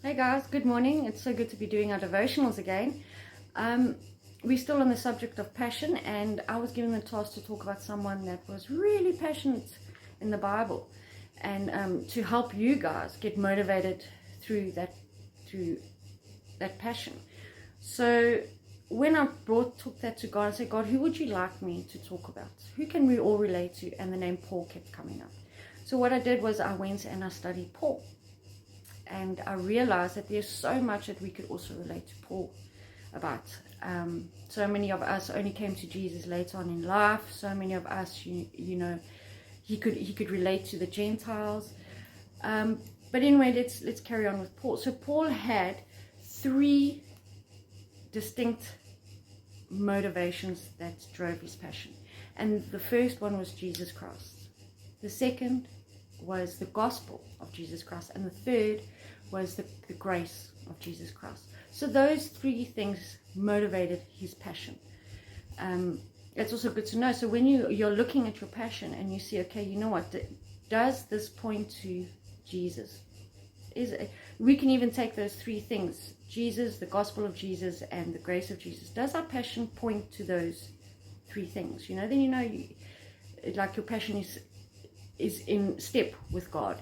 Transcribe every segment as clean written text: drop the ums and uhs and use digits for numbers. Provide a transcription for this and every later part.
Hey guys, good morning. It's so good to be doing our devotionals again. We're still on the subject of passion, and I was given the task to talk about someone that was really passionate in the Bible, and to help you guys get motivated through that passion. So when I took that to God, I said, God, who would you like me to talk about? Who can we all relate to? And the name Paul kept coming up. So what I did was I went and I studied Paul. And I realized that there's so much that we could also relate to Paul about. So many of us only came to Jesus later on in life. So many of us, you know, he could relate to the Gentiles. But anyway, let's carry on with Paul. So Paul had three distinct motivations that drove his passion. And the first one was Jesus Christ. The second was the gospel of Jesus Christ. And the third was the grace of Jesus Christ. So those three things motivated his passion. It's also good to know. So when you're looking at your passion and you see, okay, you know what, does this point to Jesus? We can even take those three things, Jesus, the gospel of Jesus, and the grace of Jesus. Does our passion point to those three things? You know, then you know, like your passion is in step with God.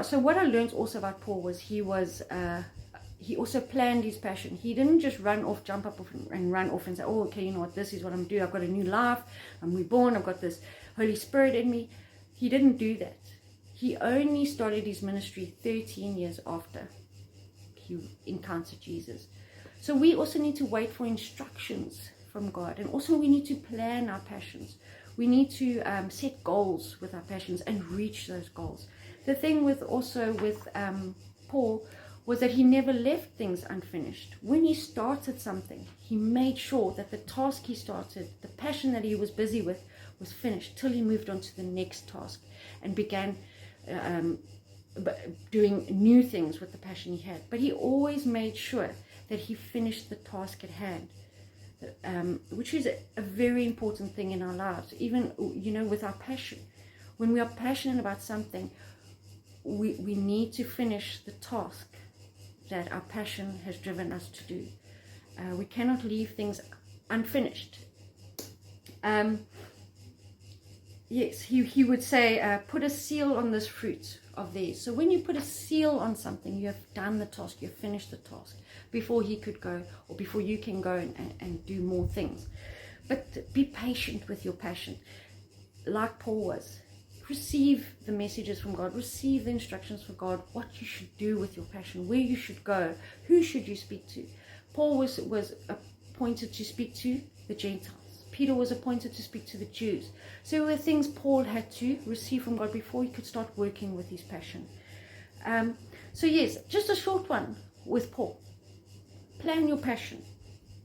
So what I learned also about Paul was he also planned his passion. He didn't just jump up and run off and say, oh, okay, you know what, this is what I'm doing. I've got a new life. I'm reborn. I've got this Holy Spirit in me. He didn't do that. He only started his ministry 13 years after he encountered Jesus. So we also need to wait for instructions from God. And also we need to plan our passions. We need to set goals with our passions and reach those goals. The thing with Paul was that he never left things unfinished. When he started something, he made sure that the task he started, the passion that he was busy with, was finished till he moved on to the next task and began doing new things with the passion he had. But he always made sure that he finished the task at hand, which is a very important thing in our lives. Even, you know, with our passion. When we are passionate about something, we need to finish the task that our passion has driven us to do. We cannot leave things unfinished. Yes, he would say, put a seal on this fruit of theirs. So when you put a seal on something, you have done the task, you've finished the task before he could go, or before you can go and do more things. But be patient with your passion, like Paul was. Receive the messages from God, receive the instructions from God, what you should do with your passion, where you should go, who should you speak to. Paul was appointed to speak to the Gentiles. Peter was appointed to speak to the Jews. So there were things Paul had to receive from God before he could start working with his passion. So yes, just a short one with Paul. Plan your passion.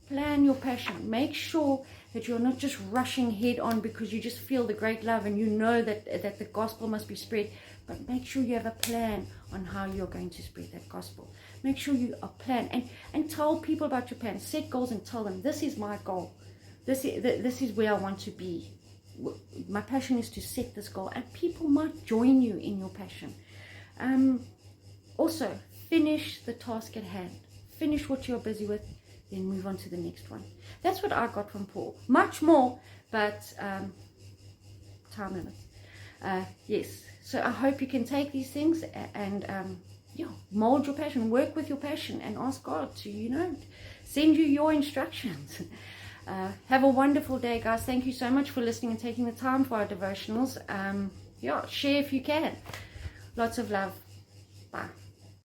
Plan your passion. Make sure that you're not just rushing head on because you just feel the great love and you know that the gospel must be spread. But make sure you have a plan on how you're going to spread that gospel. Make sure you plan and tell people about your plan. Set goals and tell them, this is my goal. This is where I want to be. My passion is to set this goal, and people might join you in your passion. Also, finish the task at hand. Finish what you're busy with, then move on to the next one. That's what I got from Paul. Much more, but time limit. Yes. So I hope you can take these things and mold your passion, work with your passion, and ask God to, send you your instructions. Have a wonderful day, guys. Thank you so much for listening and taking the time for our devotionals. Share if you can. Lots of love. Bye.